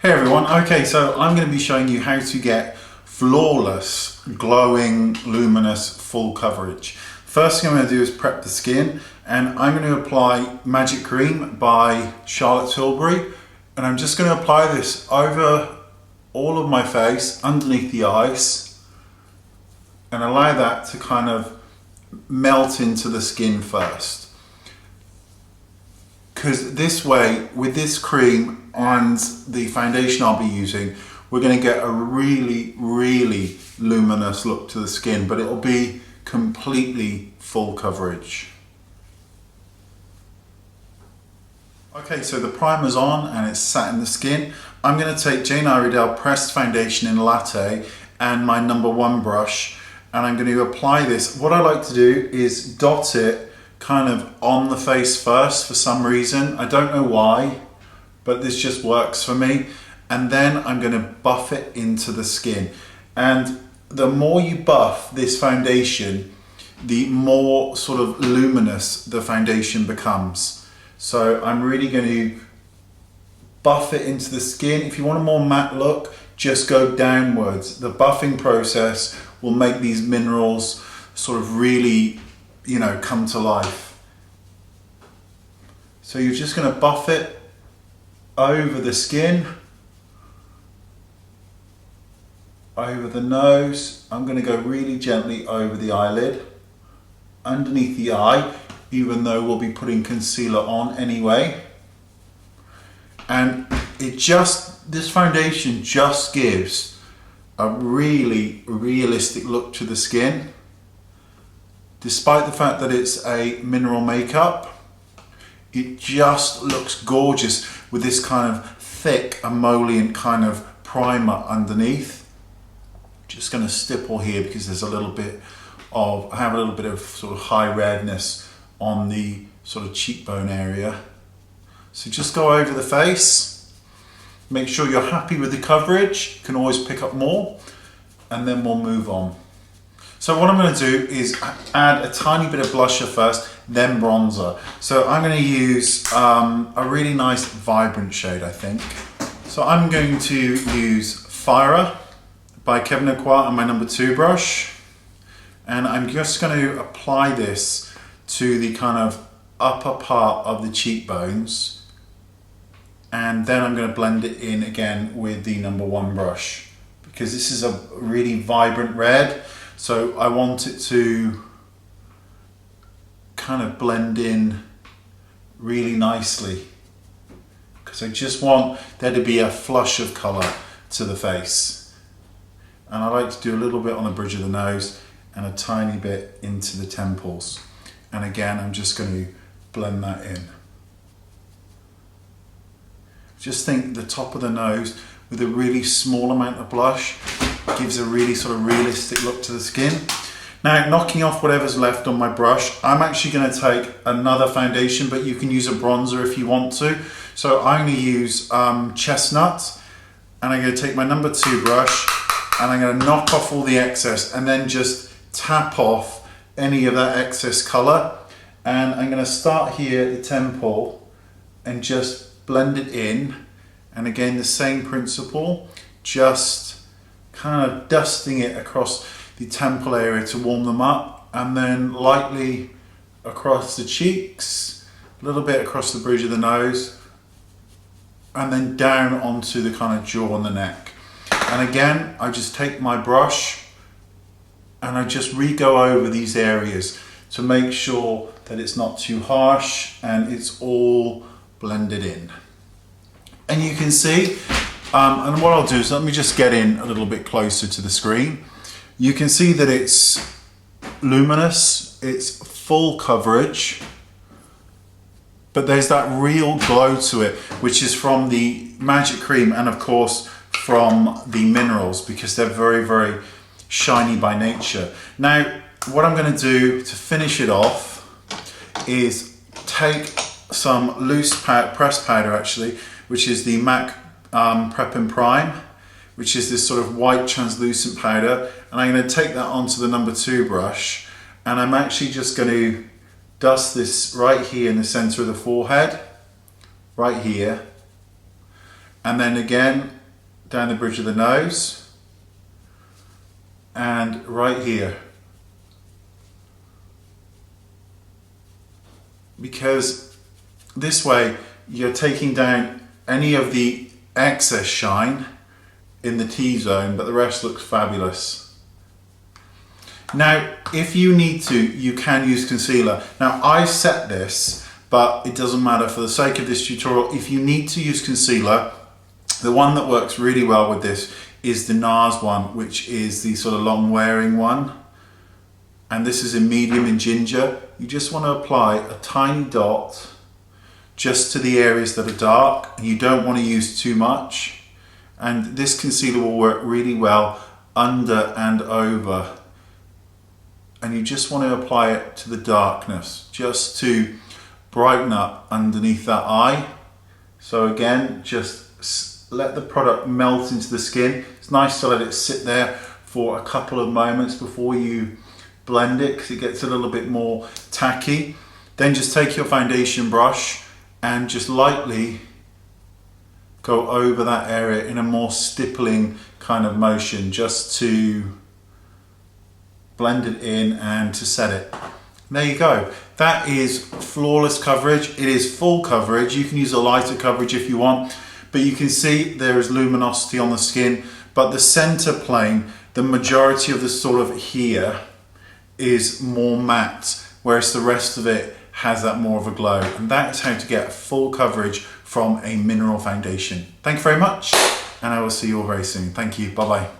Hey everyone, okay, so I'm going to be showing you how to get flawless, glowing, luminous, full coverage. First thing I'm going to do is prep the skin, and I'm going to apply Magic Cream by Charlotte Tilbury, and I'm just going to apply this over all of my face, underneath the eyes, and allow that to kind of melt into the skin first. Because this way, with this cream and the foundation I'll be using, we're going to get a really, really luminous look to the skin, but it'll be completely full coverage. Okay, so the primer's on and it's sat in the skin. I'm going to take Jane Iredale Pressed Foundation in Latte and my #1 brush, and I'm going to apply this. What I like to do is dot it kind of on the face first for some reason. I don't know why, but this just works for me. And then I'm going to buff it into the skin. And the more you buff this foundation, the more sort of luminous the foundation becomes. So I'm really going to buff it into the skin. If you want a more matte look, just go downwards. The buffing process will make these minerals sort of really, come to life. So you're just going to buff it over the skin, over the nose. I'm going to go really gently over the eyelid, underneath the eye, even though we'll be putting concealer on anyway. And this foundation just gives a really realistic look to the skin. Despite the fact that it's a mineral makeup, it just looks gorgeous with this kind of thick emollient kind of primer underneath. Just going to stipple here because there's I have a little bit of sort of high redness on the sort of cheekbone area. So just go over the face, make sure you're happy with the coverage. You can always pick up more, and then we'll move on. So what I'm going to do is add a tiny bit of blusher first, then bronzer. So I'm going to use a really nice vibrant shade, I think. So I'm going to use Fire by Kevyn Aucoin on my #2 brush. And I'm just going to apply this to the kind of upper part of the cheekbones. And then I'm going to blend it in again with the #1 brush, because this is a really vibrant red. So I want it to kind of blend in really nicely, because I just want there to be a flush of colour to the face. And I like to do a little bit on the bridge of the nose and a tiny bit into the temples. And again, I'm just going to blend that in. Just think the top of the nose with a really small amount of blush gives a really sort of realistic look to the skin. Now, knocking off whatever's left on my brush, I'm actually going to take another foundation, but you can use a bronzer if you want to. So I'm going to use Chestnut, and I'm going to take my #2 brush, and I'm going to knock off all the excess, and then just tap off any of that excess colour. And I'm going to start here at the temple and just blend it in. And again, the same principle, just kind of dusting it across the temple area to warm them up, and then lightly across the cheeks, a little bit across the bridge of the nose, and then down onto the kind of jaw and the neck. And again, I just take my brush and I just re-go over these areas to make sure that it's not too harsh and it's all blended in. And you can see, and what I'll do is let me just get in a little bit closer to the screen. You can see that it's luminous, it's full coverage, but there's that real glow to it, which is from the Magic Cream and of course from the minerals, because they're very shiny by nature. Now, what I'm going to do to finish it off is take some loose pressed powder, actually, which is the MAC Prep and Prime, which is this sort of white translucent powder, and I'm going to take that onto the #2 brush, and I'm actually just going to dust this right here in the center of the forehead, right here, and then again down the bridge of the nose and right here. Because this way you're taking down any of the excess shine in the T-zone, but the rest looks fabulous. Now, if you need to, you can use concealer. Now, I set this, but it doesn't matter for the sake of this tutorial. If you need to use concealer, the one that works really well with this is the NARS one, which is the sort of long wearing one. And this is in medium in ginger. You just want to apply a tiny dot just to the areas that are dark, and you don't want to use too much. And this concealer will work really well under and over. And you just want to apply it to the darkness, just to brighten up underneath that eye. So again, just let the product melt into the skin. It's nice to let it sit there for a couple of moments before you blend it, because it gets a little bit more tacky. Then just take your foundation brush and just lightly go over that area in a more stippling kind of motion, just to blend it in and to set it. There you go. That is flawless coverage. It is full coverage. You can use a lighter coverage if you want, but you can see there is luminosity on the skin, but the center plane, the majority of the sort of here is more matte, whereas the rest of it has that more of a glow. And that is how to get full coverage from a mineral foundation. Thank you very much, and I will see you all very soon. Thank you. Bye-bye.